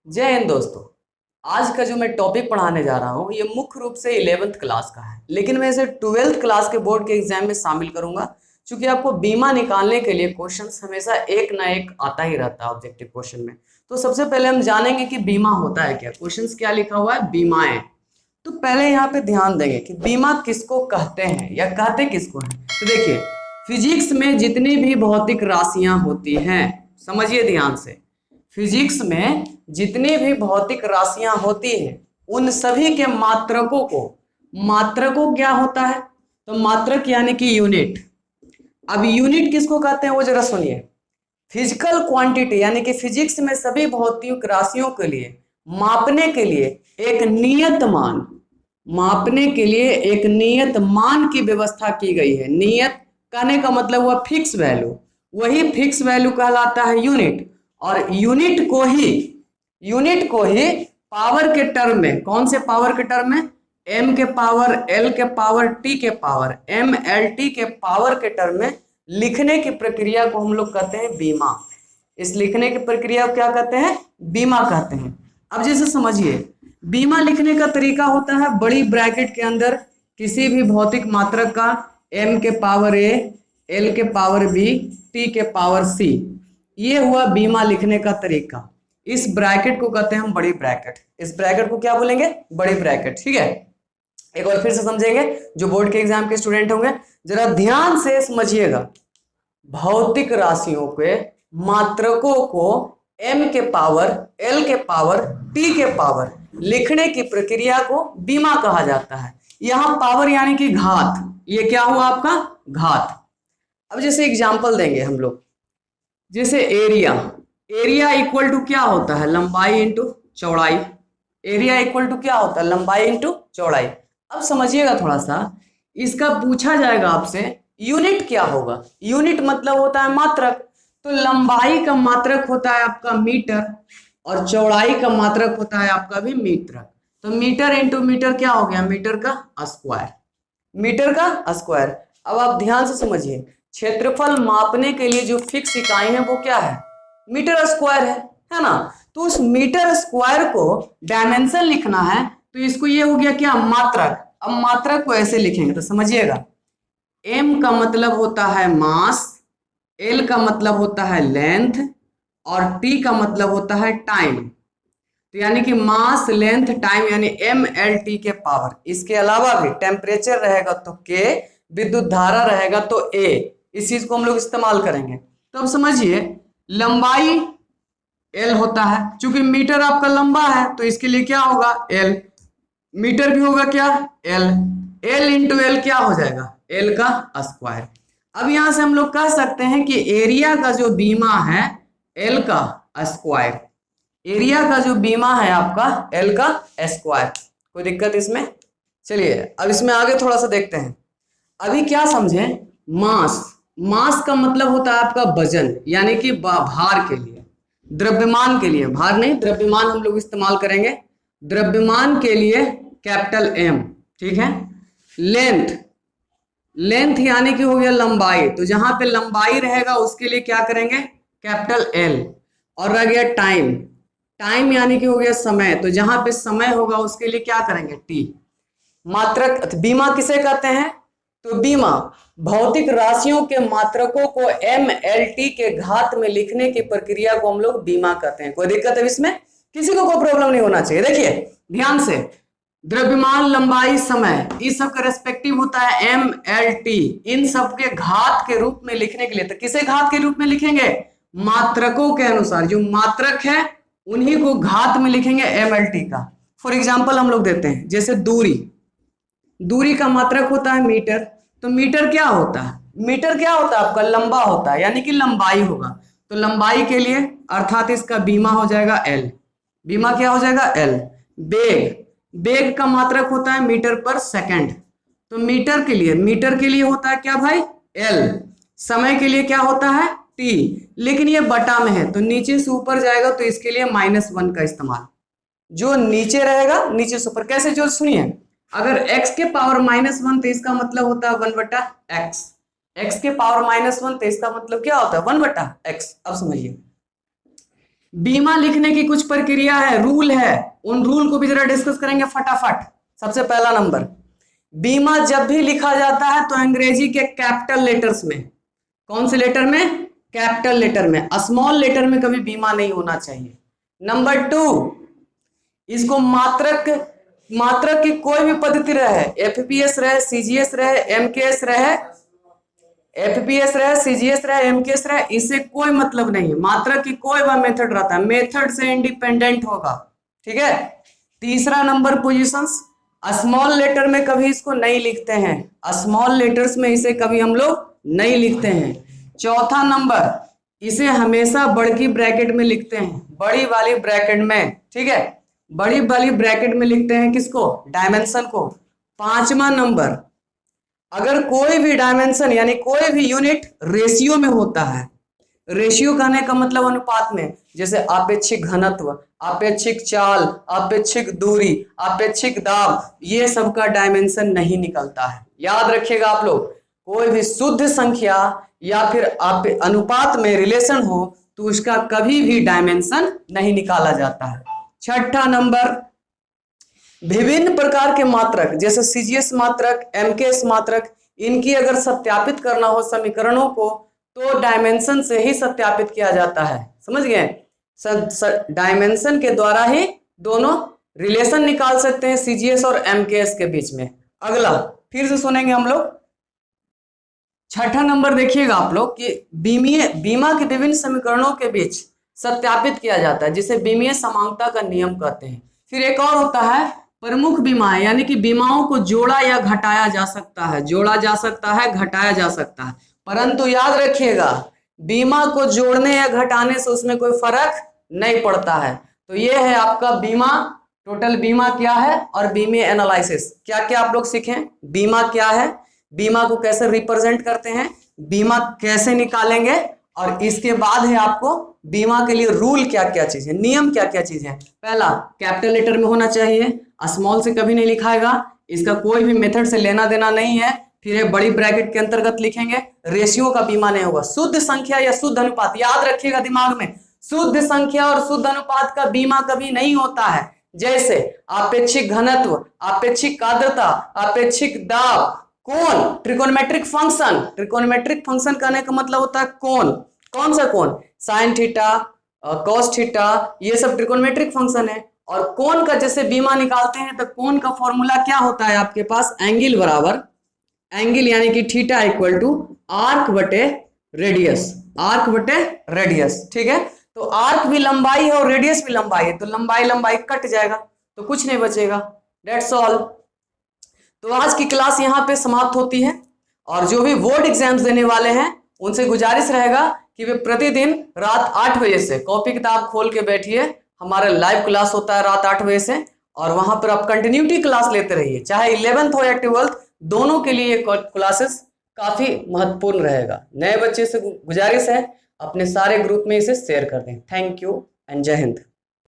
जय हिंद दोस्तों। आज का जो मैं टॉपिक पढ़ाने जा रहा हूँ ये मुख्य रूप से 11th क्लास का है, लेकिन मैं इसे 12th क्लास के बोर्ड के एग्जाम में शामिल करूंगा क्योंकि आपको बीमा निकालने के लिए क्वेश्चंस हमेशा एक ना एक आता ही रहता है ऑब्जेक्टिव क्वेश्चन में। तो सबसे पहले हम जानेंगे कि बीमा होता है क्या। क्वेश्चंस क्या लिखा हुआ है, बीमाएं। तो पहले यहाँ पे ध्यान देंगे कि बीमा किसको कहते हैं या कहते किसको हैं। तो देखिए, फिजिक्स में जितनी भी भौतिक राशियां होती हैं, समझिए ध्यान से, फिजिक्स में जितनी भी भौतिक राशियां होती हैं उन सभी के मात्रकों को, मात्रकों क्या होता है, तो मात्रक यानी कि यूनिट। अब यूनिट किसको कहते हैं वो जरा सुनिए। फिजिकल क्वांटिटी यानी कि फिजिक्स में सभी भौतिक राशियों के लिए मापने के लिए एक नियत मान, मापने के लिए एक नियत मान की व्यवस्था की गई है। नियत कहने का मतलब हुआ फिक्स वैल्यू, वही फिक्स वैल्यू कहलाता है यूनिट। और यूनिट को ही पावर के टर्म में, कौन से पावर के टर्म में, m के पावर l के पावर t के पावर mlt के पावर के टर्म में लिखने की प्रक्रिया को हम लोग कहते हैं बीमा। इस लिखने की प्रक्रिया को क्या कहते हैं, बीमा कहते हैं। अब जैसे समझिए, बीमा लिखने का तरीका होता है बड़ी ब्रैकेट के अंदर किसी भी भौतिक मात्रक का m के पावर a, l के पावर b, t के पावर c, ये हुआ बीमा लिखने का तरीका। इस ब्रैकेट को कहते हैं हम बड़ी ब्रैकेट। इस ब्रैकेट को क्या बोलेंगे, बड़ी ब्रैकेट। ठीक है, एक बार फिर से समझेंगे, जो बोर्ड के एग्जाम के स्टूडेंट होंगे जरा ध्यान से समझिएगा। भौतिक राशियों के मात्रकों को m के पावर l के पावर t के पावर लिखने की प्रक्रिया को बीमा कहा जाता है। यहां पावर यानी कि घात, ये क्या हुआ आपका घात। अब जैसे एग्जांपल देंगे हम लोग, जैसे एरिया, एरिया इक्वल टू क्या होता है, लंबाई इंटू चौड़ाई। एरिया इक्वल टू क्या होता है, लंबाई इंटू चौड़ाई। अब समझिएगा थोड़ा सा, इसका पूछा जाएगा आपसे यूनिट क्या होगा। यूनिट मतलब होता है मात्रक, तो लंबाई का मात्रक होता है आपका मीटर और चौड़ाई का मात्रक होता है आपका भी मीटर। तो मीटर इंटू मीटर क्या हो गया, मीटर का स्क्वायर, मीटर का स्क्वायर। अब आप ध्यान से समझिए, क्षेत्रफल मापने के लिए जो फिक्स इकाई है वो क्या है, मीटर स्क्वायर है ना। तो उस मीटर स्क्वायर को डायमेंशन लिखना है, तो इसको ये हो गया क्या, मात्रक। अब मात्रक को ऐसे लिखेंगे तो समझिएगा, m का मतलब होता है मास, l का मतलब होता है लेंथ और t का मतलब होता है टाइम। तो यानी कि मास, लेंथ, टाइम यानी mlt के पावर। इसके अलावा भी टेम्परेचर रहेगा तो k, विद्युत धारा रहेगा तो a। इस चीज को हम लोग इस्तेमाल करेंगे। तो अब समझिए, लंबाई l होता है, चूंकि मीटर आपका लंबा है तो इसके लिए क्या होगा l, मीटर भी होगा क्या l, l इंटू एल क्या हो जाएगा, l का स्क्वायर। अब यहां से हम लोग कह सकते हैं कि एरिया का जो बीमा है l का स्क्वायर, एरिया का जो बीमा है आपका l का स्क्वायर। कोई दिक्कत इसमें? चलिए अब इसमें आगे थोड़ा सा देखते हैं। अभी क्या समझे, मास, मास का मतलब होता है आपका वजन यानी कि भार के लिए, द्रव्यमान के लिए, भार नहीं द्रव्यमान हम लोग इस्तेमाल करेंगे। द्रव्यमान के लिए कैपिटल M, ठीक है। लेंथ, लेंथ यानी कि हो गया लंबाई, तो जहां पे लंबाई रहेगा उसके लिए क्या करेंगे, कैपिटल L। और रह गया टाइम, टाइम यानी कि हो गया समय, तो जहां पे समय होगा उसके लिए क्या करेंगे T। मात्रक, बीमा किसे कहते हैं, तो बीमा भौतिक राशियों के मात्रकों को mlt के घात में लिखने की प्रक्रिया को हम लोग बीमा कहते हैं। कोई दिक्कत है इसमें, किसी को कोई प्रॉब्लम नहीं होना चाहिए। देखिए ध्यान से, द्रव्यमान, लंबाई, समय, इस सब का रेस्पेक्टिव होता है mlt। इन सब के घात के रूप में लिखने के लिए, तो किसे घात के रूप में लिखेंगे, मात्रकों के अनुसार, जो मात्रक है उन्हीं को घात में लिखेंगे mlt का। फॉर एग्जाम्पल हम लोग देते हैं, जैसे दूरी, दूरी का मात्रक होता है मीटर, तो मीटर क्या होता है, मीटर क्या होता है आपका लंबा होता है यानी कि लंबाई होगा। तो लंबाई के लिए अर्थात इसका बीमा हो जाएगा L, बीमा क्या हो जाएगा L। बेग, बेग का मात्रक होता है मीटर पर सेकंड, तो मीटर के लिए होता है क्या भाई L। समय के लिए क्या होता है T, लेकिन ये बटा में है तो नीचे से ऊपर जाएगा तो इसके लिए -1 का इस्तेमाल। जो नीचे रहेगा नीचे से ऊपर कैसे, जो सुनिए, अगर x के पावर -1 तो इसका मतलब होता है 1/x, x के पावर -1 तो इसका मतलब क्या होता है 1/x। अब समझिए, बीमा लिखने की कुछ प्रक्रिया है, रूल है, उन रूल को भी जरा डिस्कस करेंगे फटाफट। सबसे पहला नंबर, बीमा जब भी लिखा जाता है तो अंग्रेजी के कैपिटल लेटर्स में, कौन से लेटर में? कैपिटल लेटर में, स्मॉल लेटर में कभी बीमा नहीं होना चाहिए। नंबर 2, इसको मात्रक की कोई भी पद्धति रहे, एफपीएस रहे, सीजीएस रहे, एमकेएस रहे, एफपीएस रहे, सीजीएस रहे, एमकेएस रहे, इससे कोई मतलब नहीं। मात्रक की कोई वह मेथड रहता है, मेथड से इंडिपेंडेंट होगा, ठीक है। तीसरा नंबर, पोजीशंस, स्मॉल लेटर में कभी इसको नहीं लिखते हैं, स्मॉल लेटर्स में इसे कभी हम लोग नहीं लिखते हैं। चौथा नंबर, इसे हमेशा बड़ी ब्रैकेट में लिखते हैं, बड़ी वाली ब्रैकेट में, ठीक है, बड़ी वाली ब्रैकेट में लिखते हैं किसको? डायमेंशन को। पांचवा नंबर, अगर कोई भी डायमेंशन यानी कोई भी यूनिट रेशियो में होता है, रेशियो कहने का मतलब अनुपात में, जैसे आपेक्षिक घनत्व, आपेक्षिक चाल, आपेक्षिक दूरी, आपेक्षिक दाब, ये सब का डायमेंशन नहीं निकलता है। याद रखिएगा आप लोग, कोई भी शुद्ध संख्या या फिर अनुपात में रिलेशन हो तो उसका कभी भी डायमेंशन नहीं निकाला जाता है। छठा नंबर, विभिन्न प्रकार के मात्रक जैसे सीजीएस मात्रक, एमकेएस मात्रक, इनकी अगर सत्यापित करना हो समीकरणों को तो डायमेंशन से ही सत्यापित किया जाता है, समझ गए? डायमेंशन के द्वारा ही दोनों रिलेशन निकाल सकते हैं सीजीएस और एमकेएस के बीच में। अगला फिर से सुनेंगे हम लोग। छठा नंबर देखिएगा आप लोग कि बीमा के विभिन्न समीकरणों के बीच सत्यापित किया जाता है, जिसे बीमीय समानता का नियम कहते हैं। फिर एक और होता है प्रमुख बीमा, यानी कि बीमाओं को जोड़ा या घटाया जा सकता है, जोड़ा जा सकता है, घटाया जा सकता है, परंतु याद रखिएगा बीमा को जोड़ने या घटाने से उसमें कोई फर्क नहीं पड़ता है। तो ये है आपका बीमा, टोटल बीमा क्या है और बीमे एनालिसिस। क्या क्या आप लोग सीखें, बीमा क्या है, बीमा को कैसे रिप्रेजेंट करते हैं, बीमा कैसे निकालेंगे, और इसके बाद है आपको बीमा के लिए रूल क्या क्या चीज है, नियम क्या क्या चीज है। पहला, कैपिटल लेटर में होना चाहिए, स्मॉल से कभी नहीं लिखाएगा, इसका कोई भी मेथड से लेना देना नहीं है। फिर ये बड़ी ब्रैकेट के अंतर्गत लिखेंगे, रेशियो का बीमा नहीं होगा। शुद्ध संख्या या शुद्ध अनुपात, याद रखिएगा दिमाग में, शुद्ध संख्या और शुद्ध अनुपात का बीमा कभी नहीं होता है। जैसे आपेक्षिक घनत्व, आपेक्षिक आर्द्रता, आपेक्षिक दाब, कोण, ट्रिकोनमेट्रिक फंक्शन, ट्रिकोनमेट्रिक फंक्शन कहने का मतलब होता है कोण, कौन सा कोण? साइन थीटा, कॉस थीटा, ये सब ट्रिकोनमेट्रिक फंक्शन है। और कोण का जैसे बीमा निकालते हैं तो कोण का फॉर्मूला क्या होता है आपके पास? एंगल बराबर, एंगल यानी कि थीटा इक्वल टू आर्क बटे रेडियस, आर्क बटे रेडियस, ठीक है। तो आर्क भी लंबाई है और रेडियस भी लंबाई है, तो लंबाई लंबाई कट जाएगा तो कुछ नहीं बचेगा। That's all. तो आज की क्लास यहाँ पे समाप्त होती है, और जो भी बोर्ड एग्जाम्स देने वाले हैं उनसे गुजारिश रहेगा कि वे प्रतिदिन रात 8 बजे से कॉपी किताब खोल के बैठिए। हमारा लाइव क्लास होता है रात 8 बजे से, और वहां पर आप कंटिन्यूटी क्लास लेते रहिए, चाहे 11th हो या 12th, दोनों के लिए क्लासेस काफी महत्वपूर्ण रहेगा। नए बच्चे से गुजारिश है अपने सारे ग्रुप में इसे शेयर कर दें। थैंक यू एंड जय हिंद।